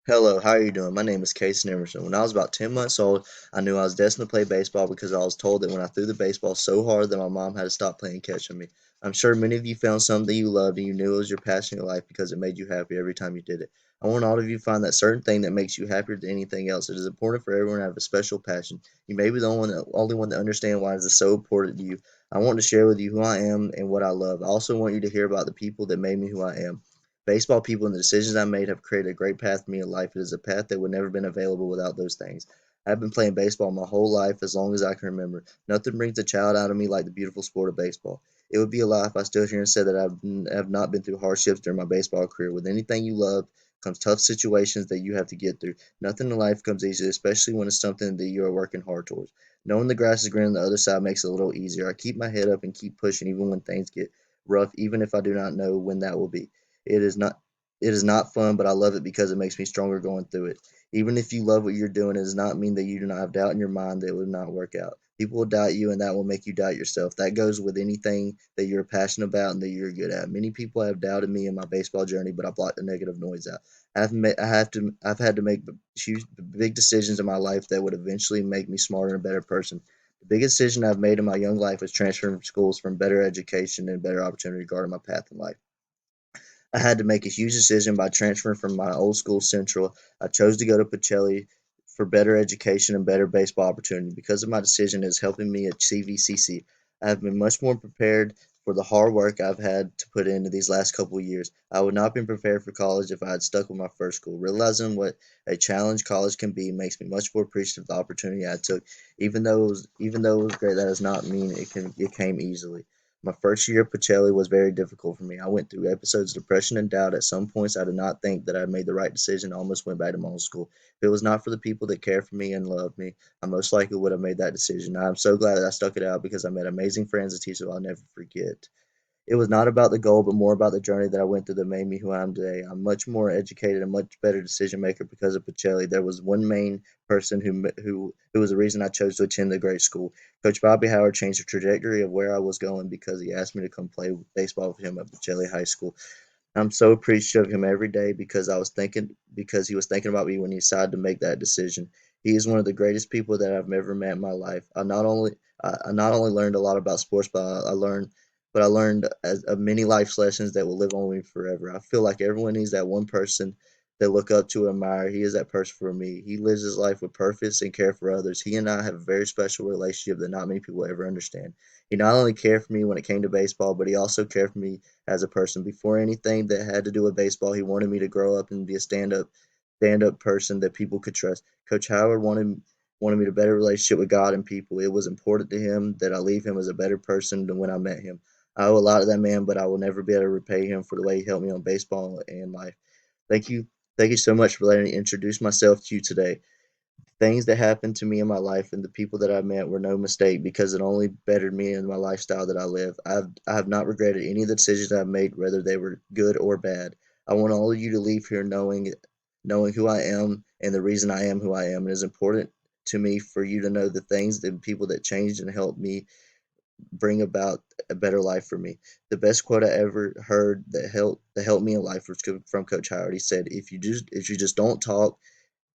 Hello, how are you doing? My name is Casey Emerson. When I was about 10 months old, I knew I was destined to play baseball because I was told that when I threw the baseball so hard that my mom had to stop playing catch on me. I'm sure many of you found something you loved and you knew it was your passion in life because it made you happy every time you did it. I want all of you to find that certain thing that makes you happier than anything else. It is important for everyone to have a special passion. You may be only one to understand why it is so important to you. I want to share with you who I am and what I love. I also want you to hear about the people that made me who I am. Baseball people and the decisions I made have created a great path for me in life. It is a path that would never have been available without those things. I've been playing baseball my whole life, as long as I can remember. Nothing brings a child out of me like the beautiful sport of baseball. It would be a lie if I stood here and said that have not been through hardships during my baseball career. With anything you love comes tough situations that you have to get through. Nothing in life comes easy, especially when it's something that you are working hard towards. Knowing the grass is green on the other side makes it a little easier. I keep my head up and keep pushing even when things get rough, even if I do not know when that will be. It is not it is not fun, but I love it because it makes me stronger going through it. Even if you love what you're doing, it does not mean that you do not have doubt in your mind that it will not work out. People will doubt you, and that will make you doubt yourself. That goes with anything that you're passionate about and that you're good at. Many people have doubted me in my baseball journey, but I blocked the negative noise out. I've had to make huge, big decisions in my life that would eventually make me smarter and a better person. The biggest decision I've made in my young life was transferring from schools from better education and better opportunity regarding my path in life. I had to make a huge decision by transferring from my old school Central. I chose to go to Pacelli for better education and better baseball opportunity. Because of my decision, it is helping me achieve ECC. I have been much more prepared for the hard work I've had to put into these last couple of years. I would not have been prepared for college if I had stuck with my first school. Realizing what a challenge college can be makes me much more appreciative of the opportunity I took. Even though it was great, that does not mean it came easily. My first year at Pacelli was very difficult for me. I went through episodes of depression and doubt. At some points, I did not think that I had made the right decision. I almost went back to my old school. If it was not for the people that cared for me and loved me, I most likely would have made that decision. I'm so glad that I stuck it out because I met amazing friends and teachers I'll never forget. It was not about the goal, but more about the journey that I went through that made me who I am today. I'm much more educated and much better decision maker because of Pacelli. There was one main person who was the reason I chose to attend the great school. Coach Bobby Howard changed the trajectory of where I was going because he asked me to come play baseball with him at Pacelli High School. I'm so appreciative of him every day because he was thinking about me when he decided to make that decision. He is one of the greatest people that I've ever met in my life. I not only learned a lot about sports, but I learned many life lessons that will live on me forever. I feel like everyone needs that one person they look up to and admire. He is that person for me. He lives his life with purpose and care for others. He and I have a very special relationship that not many people ever understand. He not only cared for me when it came to baseball, but he also cared for me as a person. Before anything that had to do with baseball, he wanted me to grow up and be a stand up person that people could trust. Coach Howard wanted me to better relationship with God and people. It was important to him that I leave him as a better person than when I met him. I owe a lot to that man, but I will never be able to repay him for the way he helped me on baseball and life. Thank you. Thank you so much for letting me introduce myself to you today. Things that happened to me in my life and the people that I met were no mistake because it only bettered me and my lifestyle that I live. I have not regretted any of the decisions I've made, whether they were good or bad. I want all of you to leave here knowing who I am and the reason I am who I am. It is important to me for you to know the things and people that changed and helped me bring about a better life for me. The best quote I ever heard that helped me in life was from Coach Howard. He said, if you just don't talk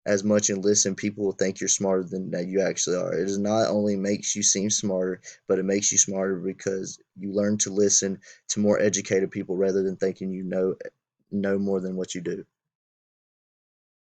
as much and listen, people will think you're smarter than that you actually are. It is not only makes you seem smarter, but it makes you smarter because you learn to listen to more educated people rather than thinking you know more than what you do.